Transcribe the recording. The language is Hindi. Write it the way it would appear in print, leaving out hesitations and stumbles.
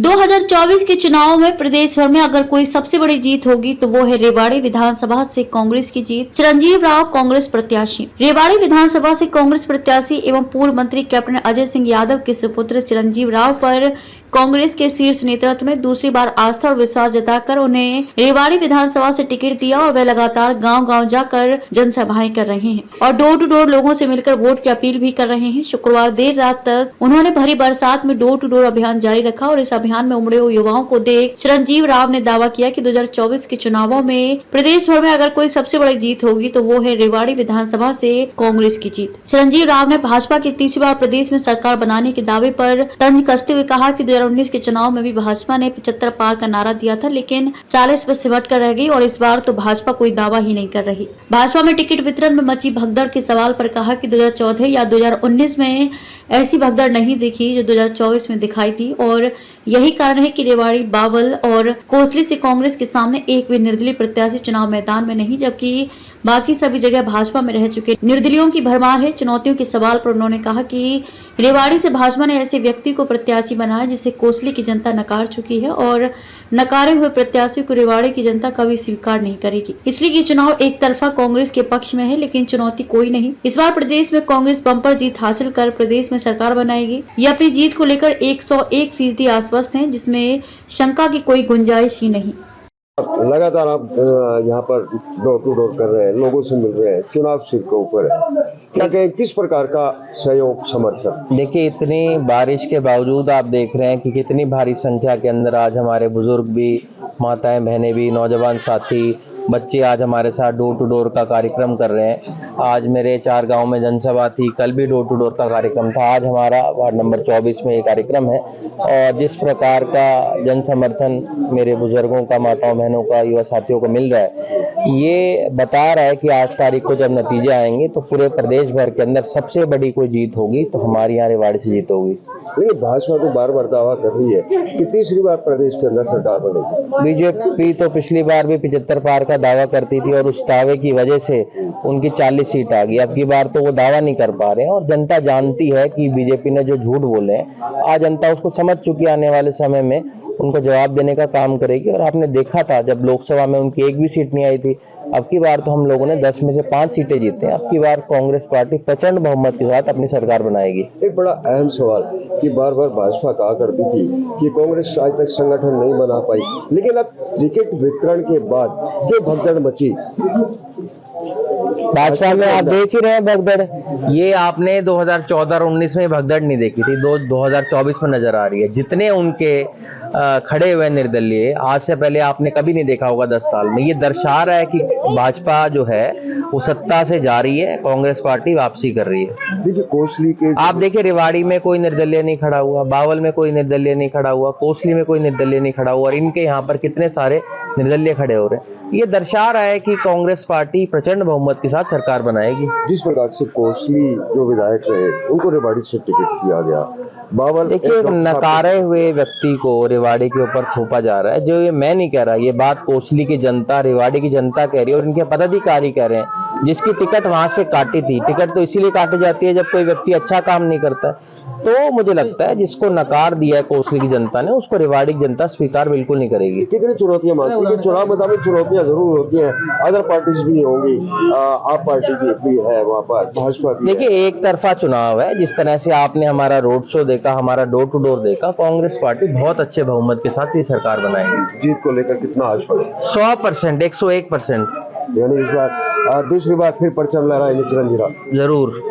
2024 के चुनाव में प्रदेश भर में अगर कोई सबसे बड़ी जीत होगी तो वो है रेवाड़ी विधानसभा से कांग्रेस की जीत। चिरंजीव राव कांग्रेस प्रत्याशी। रेवाड़ी विधानसभा से कांग्रेस प्रत्याशी एवं पूर्व मंत्री कैप्टन अजय सिंह यादव के सुपुत्र चिरंजीव राव पर कांग्रेस के शीर्ष नेतृत्व ने दूसरी बार आस्था और विश्वास जताकर उन्हें रेवाड़ी विधानसभा से टिकट दिया और वे लगातार गांव-गांव जाकर जनसभाएं कर रहे हैं और डोर टू डोर लोगों से मिलकर वोट की अपील भी कर रहे हैं। शुक्रवार देर रात तक उन्होंने भरी बरसात में डोर टू डोर अभियान जारी रखा और इस अभियान में उमड़े हुए युवाओं को देख चिरंजीव राव ने दावा किया कि 2024 के चुनावों में प्रदेश भर में अगर कोई सबसे बड़ी जीत होगी तो वो है रेवाड़ी विधानसभा से कांग्रेस की जीत। चिरंजीव राव ने भाजपा की तीसरी बार प्रदेश में सरकार बनाने के दावे पर तंज कसते हुए कहा कि 2019 के चुनाव में भी भाजपा ने 75 पार का नारा दिया था, लेकिन 40 पर सिमट कर रह गई और इस बार तो भाजपा कोई दावा ही नहीं कर रही। भाजपा में टिकट वितरण में मची भगदड़ के सवाल पर कहा कि 2014 या 2019 में ऐसी भगदड़ नहीं दिखी जो 2024 में दिखाई थी और यही कारण है कि रेवाड़ी, बावल और कोसली से कांग्रेस के सामने एक भी निर्दलीय प्रत्याशी चुनाव मैदान में नहीं, जबकि बाकी सभी जगह भाजपा में रह चुके निर्दलीयों की भरमार है। चुनौतियों के सवाल पर उन्होंने कहा कि रेवाड़ी से भाजपा ने ऐसे व्यक्ति को प्रत्याशी बनाया जिसे कोसली की जनता नकार चुकी है और नकारे हुए प्रत्याशी को रेवाड़ी की जनता कभी स्वीकार नहीं करेगी। इसलिए ये चुनाव एक तरफा कांग्रेस के पक्ष में है, लेकिन चुनौती कोई नहीं। इस बार प्रदेश में कांग्रेस बम्पर जीत हासिल कर प्रदेश में सरकार बनाएगी। ये अपनी जीत को लेकर 101% आश्वस्त है, जिसमें शंका की कोई गुंजाइश ही नहीं। लगातार आप यहाँ पर डोर टू डोर कर रहे हैं, लोगों से मिल रहे हैं, चुनाव सिर के ऊपर है, क्या कहें किस प्रकार का सहयोग समर्थन? देखिए, इतनी बारिश के बावजूद आप देख रहे हैं कि कितनी भारी संख्या के अंदर आज हमारे बुजुर्ग भी, माताएं बहनें भी, नौजवान साथी, बच्चे आज हमारे साथ डोर टू डोर का कार्यक्रम कर रहे हैं। आज मेरे 4 गांव में जनसभा थी, कल भी डोर टू डोर का कार्यक्रम था, आज हमारा वार्ड नंबर 24 में ये कार्यक्रम है। और जिस प्रकार का जन समर्थन मेरे बुजुर्गों का, माताओं बहनों का, युवा साथियों को मिल रहा है, ये बता रहा है कि 8 तारीख को जब नतीजे आएंगे तो पूरे प्रदेश भर के अंदर सबसे बड़ी कोई जीत होगी तो हमारे यहाँ रेवाड़ी से जीत होगी। लेकिन भाजपा तो बार बार दावा कर रही है कि तीसरी बार प्रदेश के अंदर सरकार बनेगी। बीजेपी तो पिछली बार भी 75 पार का दावा करती थी और उस दावे की वजह से उनकी 40 सीट आ गई। अब की बार तो वो दावा नहीं कर पा रहे हैं और जनता जानती है कि बीजेपी ने जो झूठ बोले हैं आज जनता उसको समझ चुकी है। आने वाले समय में उनको जवाब देने का काम करेगी। और आपने देखा था जब लोकसभा में उनकी एक भी सीट नहीं आई थी, अब की बार तो हम लोगों ने 10 में से 5 सीटें जीते हैं। अब की बार कांग्रेस पार्टी प्रचंड बहुमत के साथ अपनी सरकार बनाएगी। एक बड़ा अहम सवाल कि बार बार भाजपा कहा करती थी कि कांग्रेस आज तक संगठन नहीं बना पाई, लेकिन अब टिकट वितरण के बाद जो भगदड़ मची भाजपा में आप देख ही रहे हैं भगदड़। ये आपने 2014 और 19 में भगदड़ नहीं देखी थी, 2024 में नजर आ रही है। जितने उनके खड़े हुए निर्दलीय आज से पहले आपने कभी नहीं देखा होगा 10 साल में। ये दर्शा रहा है कि भाजपा जो है वो सत्ता से जा रही है, कांग्रेस पार्टी वापसी कर रही है। देखिए कोसली के आप देखिए, रेवाड़ी में कोई निर्दलीय नहीं खड़ा हुआ, बावल में कोई निर्दलीय नहीं खड़ा हुआ, कोसली में कोई निर्दलीय नहीं खड़ा हुआ और इनके यहाँ पर कितने सारे निर्दलीय खड़े हो रहे हैं। ये दर्शा रहा है कि कांग्रेस पार्टी प्रचंड बहुमत के साथ सरकार बनाएगी। जिस प्रकार से कोसली जो विधायक रहे उनको रेवाड़ी से टिकट दिया गया, बावल देखिए नकारे हुए व्यक्ति को रेवाड़ी के ऊपर थोपा जा रहा है। जो ये मैं नहीं कह रहा, ये बात कोसली की जनता, रेवाड़ी की जनता कह रही है और इनके पदाधिकारी कह रहे हैं। जिसकी टिकट वहां से काटी थी, टिकट तो इसीलिए काटी जाती है जब कोई व्यक्ति अच्छा काम नहीं करता है। तो मुझे लगता है जिसको नकार दिया है कोसली की जनता ने, उसको रेवाड़ी की जनता स्वीकार बिल्कुल नहीं करेगी। कितनी चुनौतियां मानती है? चुनाव मुताबिक चुनौतियां जरूर होती हैं, अदर पार्टीज भी होंगी, आप पार्टी भी है वहाँ पर, भाजपा भी। देखिए एक तरफा चुनाव है। जिस तरह से आपने हमारा रोड शो देखा, हमारा डोर टू डोर देखा, कांग्रेस पार्टी बहुत अच्छे बहुमत के साथ ये सरकार बनाएगी। जीत को लेकर कितना आश्वस्त? 100%, 101%। यानी इस बार दूसरी बार फिर परचम लहराएंगे चिरंजीव राव? जरूर।